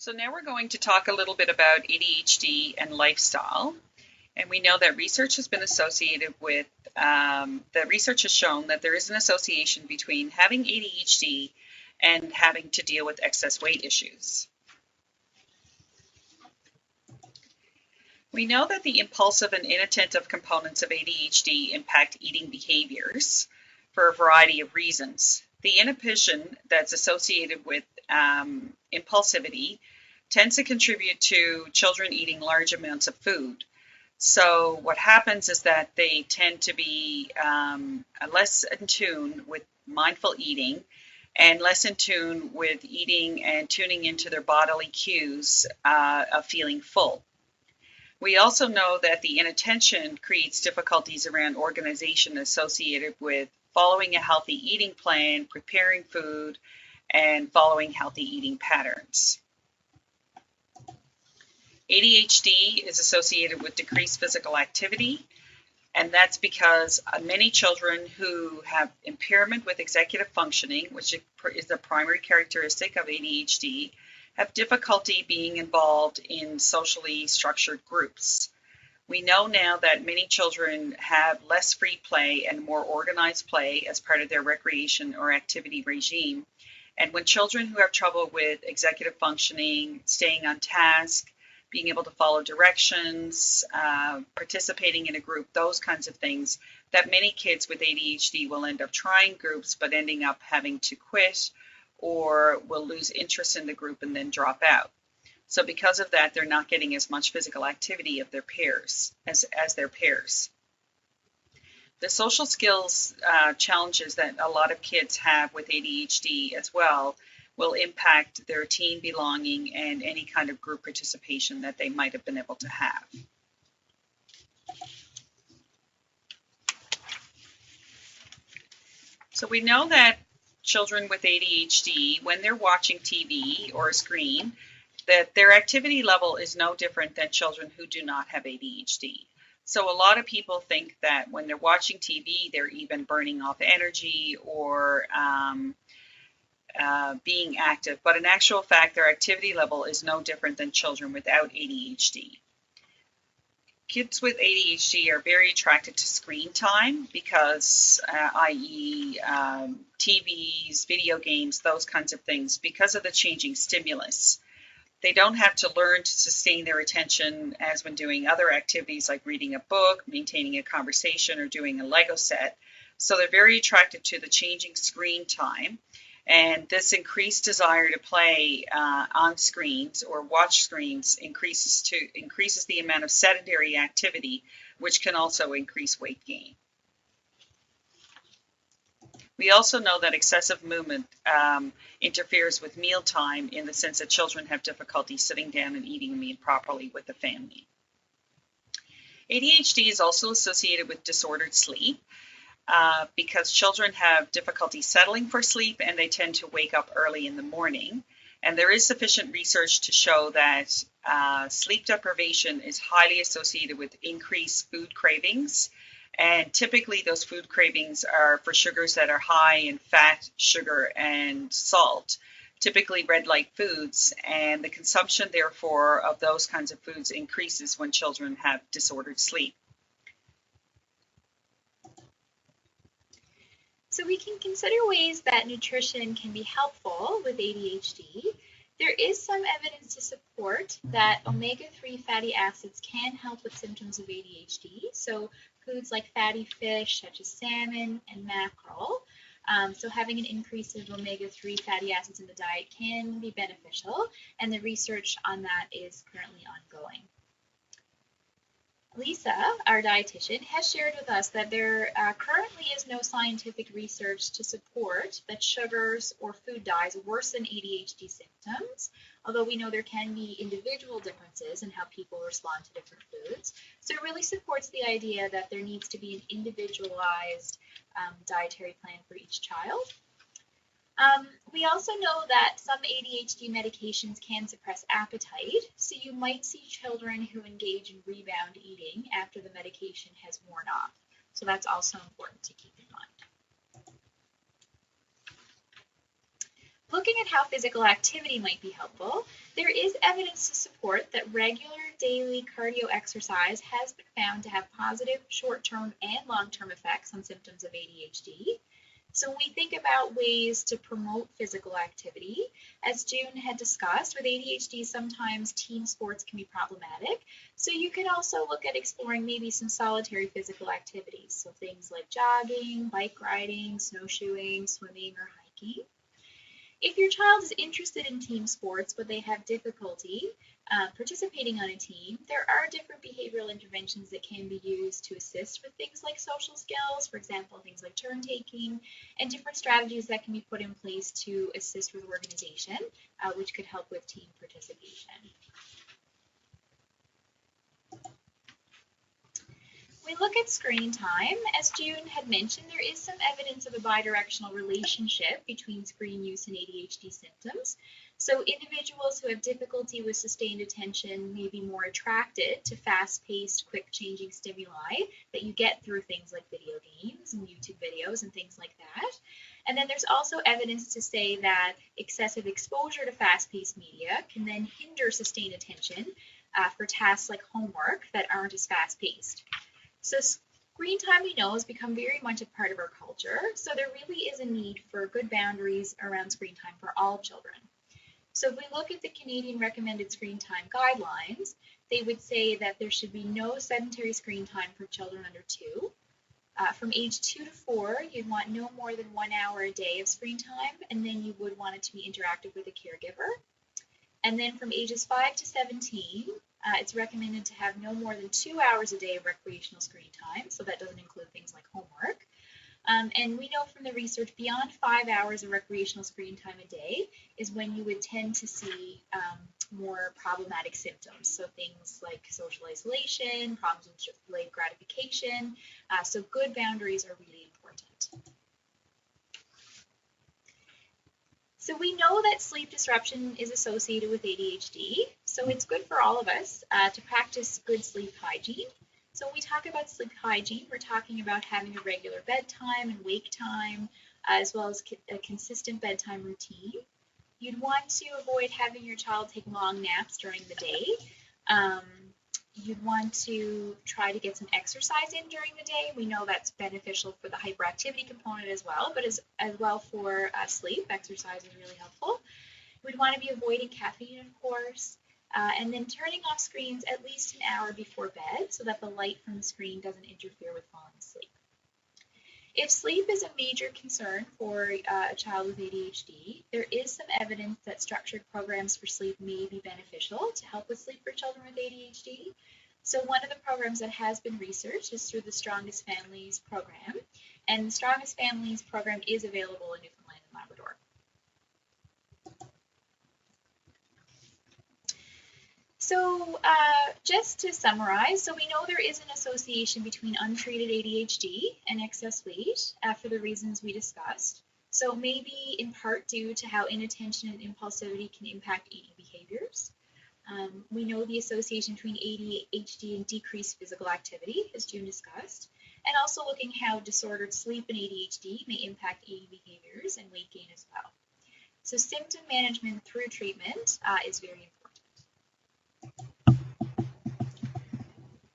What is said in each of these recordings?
So now we're going to talk a little bit about ADHD and lifestyle. And we know that research has been associated with, the research has shown that there is an association between having ADHD and having to deal with excess weight issues. We know that the impulsive and inattentive components of ADHD impact eating behaviors for a variety of reasons. The inhibition that's associated with impulsivity tends to contribute to children eating large amounts of food. So what happens is that they tend to be less in tune with mindful eating and less in tune with eating and tuning into their bodily cues of feeling full. We also know that the inattention creates difficulties around organization associated with following a healthy eating plan, preparing food, and following healthy eating patterns. ADHD is associated with decreased physical activity, and that's because many children who have impairment with executive functioning, which is the primary characteristic of ADHD, have difficulty being involved in socially structured groups. We know now that many children have less free play and more organized play as part of their recreation or activity regime. And when children who have trouble with executive functioning, staying on task, being able to follow directions, participating in a group, those kinds of things, that many kids with ADHD will end up trying groups but ending up having to quit or will lose interest in the group and then drop out. So because of that, they're not getting as much physical activity of their peers as their peers. The social skills challenges that a lot of kids have with ADHD as well will impact their teen belonging and any kind of group participation that they might have been able to have. So we know that children with ADHD, when they're watching TV or a screen, that their activity level is no different than children who do not have ADHD. So a lot of people think that when they're watching TV, they're even burning off energy or being active. But in actual fact, their activity level is no different than children without ADHD. Kids with ADHD are very attracted to screen time because, i.e., TVs, video games, those kinds of things, because of the changing stimulus. They don't have to learn to sustain their attention as when doing other activities like reading a book, maintaining a conversation, or doing a Lego set. So they're very attracted to the changing screen time. And this increased desire to play on screens or watch screens increases the amount of sedentary activity, which can also increase weight gain. We also know that excessive movement interferes with mealtime in the sense that children have difficulty sitting down and eating a meal properly with the family. ADHD is also associated with disordered sleep. Because children have difficulty settling for sleep and they tend to wake up early in the morning. And there is sufficient research to show that sleep deprivation is highly associated with increased food cravings. And typically those food cravings are for sugars that are high in fat, sugar, and salt, typically red light foods. And the consumption, therefore, of those kinds of foods increases when children have disordered sleep. So we can consider ways that nutrition can be helpful with ADHD. There is some evidence to support that omega-3 fatty acids can help with symptoms of ADHD. So foods like fatty fish, such as salmon and mackerel. So having an increase of omega-3 fatty acids in the diet can be beneficial, and the research on that is currently ongoing. Lisa, our dietitian, has shared with us that there currently is no scientific research to support that sugars or food dyes worsen ADHD symptoms, although we know there can be individual differences in how people respond to different foods. So it really supports the idea that there needs to be an individualized dietary plan for each child. We also know that some ADHD medications can suppress appetite, so you might see children who engage in rebound eating after the medication has worn off. So that's also important to keep in mind. Looking at how physical activity might be helpful, there is evidence to support that regular daily cardio exercise has been found to have positive short-term and long-term effects on symptoms of ADHD. So when we think about ways to promote physical activity, as June had discussed, with ADHD, sometimes team sports can be problematic. So you could also look at exploring maybe some solitary physical activities. So things like jogging, bike riding, snowshoeing, swimming, or hiking. If your child is interested in team sports, but they have difficulty participating on a team, there are different behavioral interventions that can be used to assist with things like social skills, for example, things like turn taking, and different strategies that can be put in place to assist with organization, which could help with team participation. We look at screen time. As June had mentioned, there is some evidence of a bidirectional relationship between screen use and ADHD symptoms. So individuals who have difficulty with sustained attention may be more attracted to fast-paced, quick-changing stimuli that you get through things like video games and YouTube videos and things like that. And then there's also evidence to say that excessive exposure to fast-paced media can then hinder sustained attention for tasks like homework that aren't as fast-paced. So screen time, we know, has become very much a part of our culture. So there really is a need for good boundaries around screen time for all children. So if we look at the Canadian Recommended Screen Time Guidelines, they would say that there should be no sedentary screen time for children under 2. From age 2 to 4, you'd want no more than 1 hour a day of screen time, and then you would want it to be interactive with a caregiver. And then from ages 5 to 17, it's recommended to have no more than 2 hours a day of recreational screen time, so that doesn't include things like homework. And we know from the research, beyond 5 hours of recreational screen time a day is when you would tend to see more problematic symptoms. So things like social isolation, problems with delayed gratification. So good boundaries are really important. So we know that sleep disruption is associated with ADHD, so it's good for all of us to practice good sleep hygiene. So when we talk about sleep hygiene, we're talking about having a regular bedtime and wake time, as well as a consistent bedtime routine. You'd want to avoid having your child take long naps during the day. You'd want to try to get some exercise in during the day. We know that's beneficial for the hyperactivity component as well, but as well for sleep, exercise is really helpful. We'd want to be avoiding caffeine, of course, and then turning off screens at least an hour before bed so that the light from the screen doesn't interfere with falling asleep. If sleep is a major concern for a child with ADHD, there is some evidence that structured programs for sleep may be beneficial to help with sleep for children with ADHD. So one of the programs that has been researched is through the Strongest Families program, and the Strongest Families program is available in Newfoundland and Labrador. So just to summarize, so we know there is an association between untreated ADHD and excess weight for the reasons we discussed. So maybe in part due to how inattention and impulsivity can impact eating behaviors. We know the association between ADHD and decreased physical activity, as June discussed, and also looking how disordered sleep and ADHD may impact eating behaviors and weight gain as well. So symptom management through treatment is very important.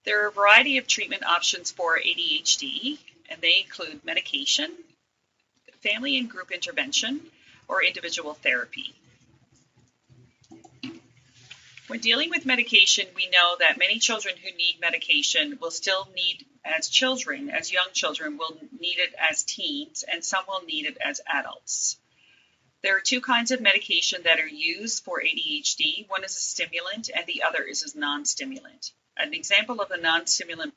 There are a variety of treatment options for ADHD, and they include medication, family and group intervention, or individual therapy. When dealing with medication, we know that many children who need medication will still need, as young children, will need it as teens, and some will need it as adults. There are two kinds of medication that are used for ADHD. One is a stimulant, and the other is a non-stimulant. An example of a non-stimulant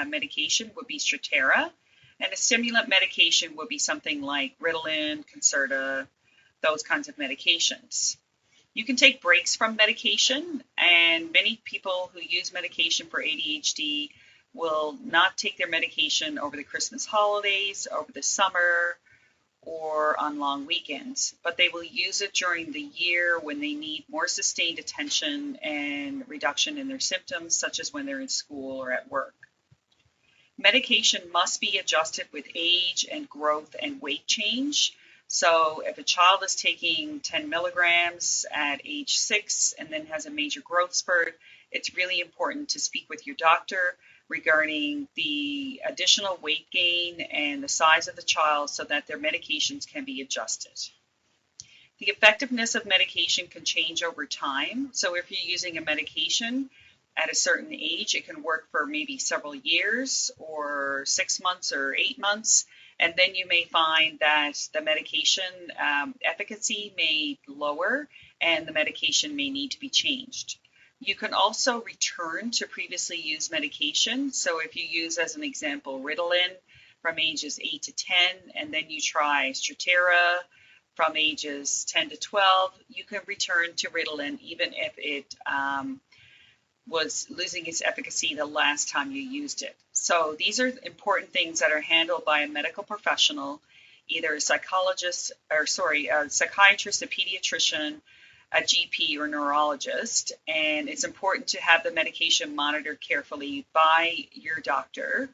medication would be Strattera, and a stimulant medication would be something like Ritalin, Concerta, those kinds of medications. You can take breaks from medication, and many people who use medication for ADHD will not take their medication over the Christmas holidays, over the summer, or on long weekends, but they will use it during the year when they need more sustained attention and reduction in their symptoms, such as when they're in school or at work. Medication must be adjusted with age and growth and weight change. So if a child is taking 10 milligrams at age 6 and then has a major growth spurt, it's really important to speak with your doctor regarding the additional weight gain and the size of the child so that their medications can be adjusted. The effectiveness of medication can change over time. So if you're using a medication at a certain age, it can work for maybe several years or 6 months or 8 months. And then you may find that the medication efficacy may lower and the medication may need to be changed. You can also return to previously used medication. So if you use, as an example, Ritalin from ages 8 to 10, and then you try Strattera from ages 10 to 12, you can return to Ritalin even if it was losing its efficacy the last time you used it. So these are important things that are handled by a medical professional, either a psychologist, or a psychiatrist, a pediatrician, a GP, or neurologist. And it's important to have the medication monitored carefully by your doctor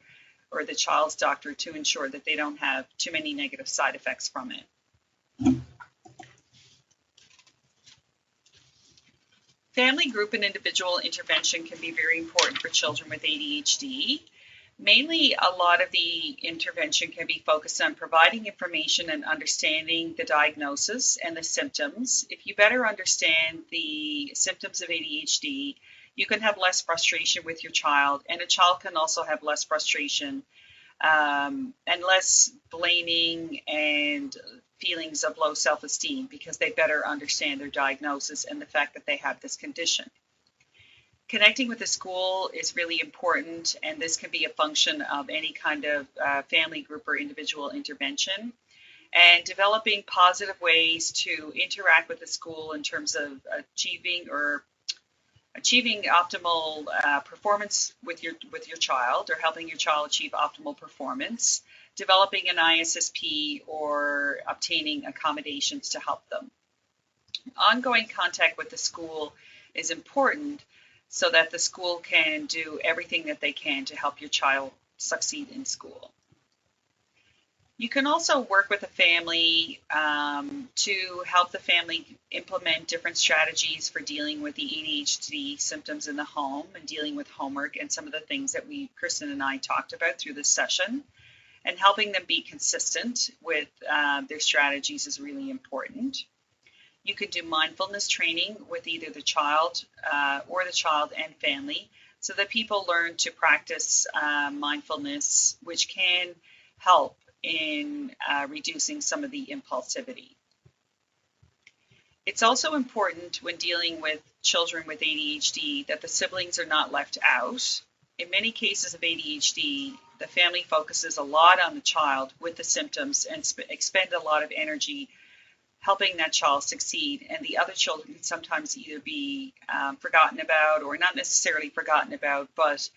or the child's doctor to ensure that they don't have too many negative side effects from it. Family, group, and individual intervention can be very important for children with ADHD. Mainly, a lot of the intervention can be focused on providing information and understanding the diagnosis and the symptoms. If you better understand the symptoms of ADHD, you can have less frustration with your child, and a child can also have less frustration and less blaming and feelings of low self-esteem because they better understand their diagnosis and the fact that they have this condition. Connecting with the school is really important, and this can be a function of any kind of family, group, or individual intervention. And developing positive ways to interact with the school in terms of achieving optimal performance with your child, or helping your child achieve optimal performance, developing an ISSP, or obtaining accommodations to help them. Ongoing contact with the school is important so that the school can do everything that they can to help your child succeed in school. You can also work with a family to help the family implement different strategies for dealing with the ADHD symptoms in the home and dealing with homework and some of the things that Kristen and I talked about through this session. And helping them be consistent with their strategies is really important. You can do mindfulness training with either the child or the child and family so that people learn to practice mindfulness, which can help in reducing some of the impulsivity. It's also important when dealing with children with ADHD that the siblings are not left out. In many cases of ADHD, the family focuses a lot on the child with the symptoms and expend a lot of energy helping that child succeed, and the other children can sometimes either be forgotten about, or not necessarily forgotten about, but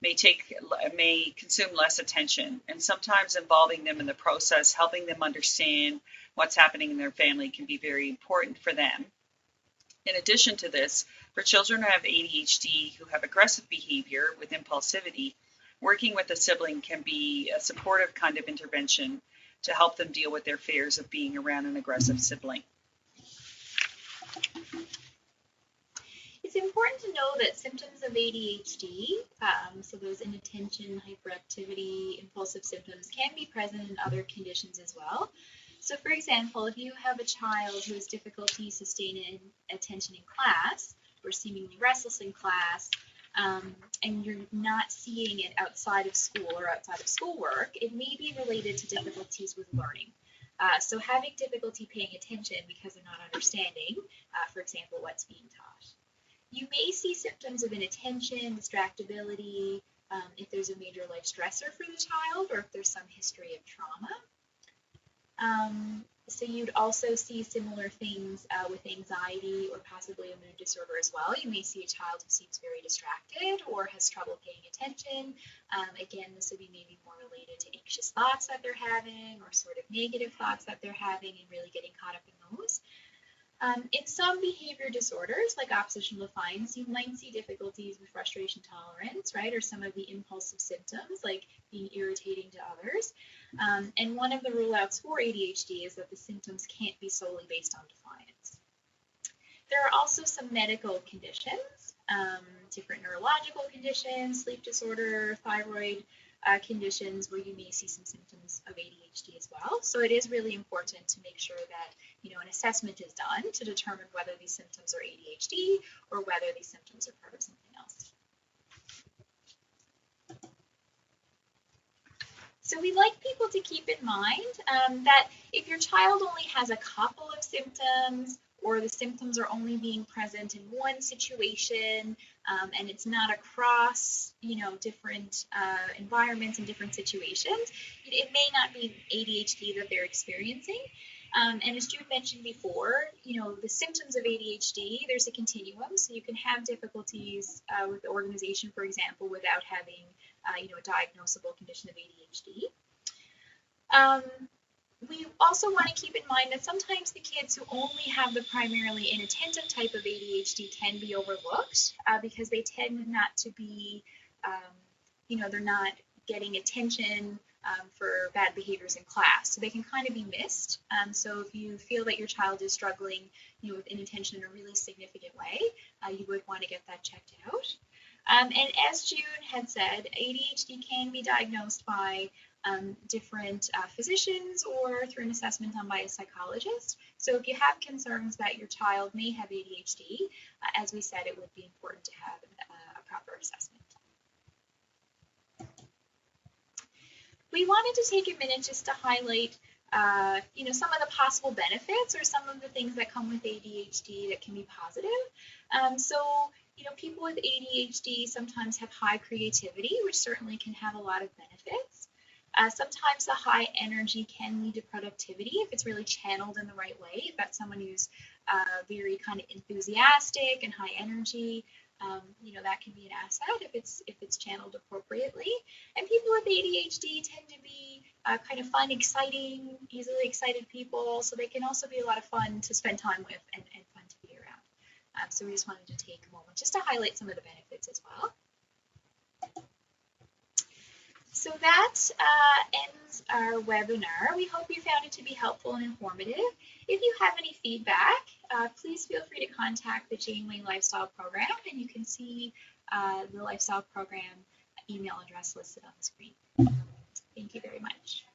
may consume less attention. And sometimes involving them in the process, helping them understand what's happening in their family, can be very important for them. In addition to this, for children who have ADHD who have aggressive behavior with impulsivity, working with a sibling can be a supportive kind of intervention to help them deal with their fears of being around an aggressive sibling. It's important to know that symptoms of ADHD, so those inattention, hyperactivity, impulsive symptoms, can be present in other conditions as well. So for example, if you have a child who has difficulty sustaining attention in class, or seemingly restless in class, and you're not seeing it outside of school or outside of schoolwork, it may be related to difficulties with learning. So having difficulty paying attention because they're not understanding, for example, what's being taught. You may see symptoms of inattention, distractibility, if there's a major life stressor for the child, or if there's some history of trauma. So you'd also see similar things with anxiety or possibly a mood disorder as well. You may see a child who seems very distracted or has trouble paying attention. Again, this would be maybe more related to anxious thoughts that they're having, or sort of negative thoughts that they're having, and really getting caught up in those. In some behavior disorders, like oppositional defiance, you might see difficulties with frustration tolerance, right, or some of the impulsive symptoms, like being irritating to others. And one of the rule outs for ADHD is that the symptoms can't be solely based on defiance. There are also some medical conditions, different neurological conditions, sleep disorder, thyroid conditions where you may see some symptoms of ADHD as well. So it is really important to make sure that an assessment is done to determine whether these symptoms are ADHD or whether these symptoms are part of something else. So we like people to keep in mind that if your child only has a couple of symptoms, or the symptoms are only being present in one situation, and it's not across, different environments and different situations, it may not be ADHD that they're experiencing. And as Jude mentioned before, the symptoms of ADHD, there's a continuum, so you can have difficulties with the organization, for example, without having, a diagnosable condition of ADHD. We also want to keep in mind that sometimes the kids who only have the primarily inattentive type of ADHD can be overlooked because they tend not to be, they're not getting attention for bad behaviors in class. So they can kind of be missed. So if you feel that your child is struggling, with inattention in a really significant way, you would want to get that checked out. And as June had said, ADHD can be diagnosed by different physicians or through an assessment done by a psychologist. So if you have concerns that your child may have ADHD, as we said, it would be important to have a proper assessment. We wanted to take a minute just to highlight some of the possible benefits or some of the things that come with ADHD that can be positive. People with ADHD sometimes have high creativity, which certainly can have a lot of benefits. Sometimes the high energy can lead to productivity if it's really channeled in the right way. If that's someone who's very kind of enthusiastic and high energy, that can be an asset if it's channeled appropriately. And people with ADHD tend to be kind of fun, exciting, easily excited people, so they can also be a lot of fun to spend time with and fun to be around. So we just wanted to take a moment just to highlight some of the benefits as well. So that ends our webinar. We hope you found it to be helpful and informative. If you have any feedback, please feel free to contact the Janeway Lifestyle Program, and you can see the Lifestyle Program email address listed on the screen. Thank you very much.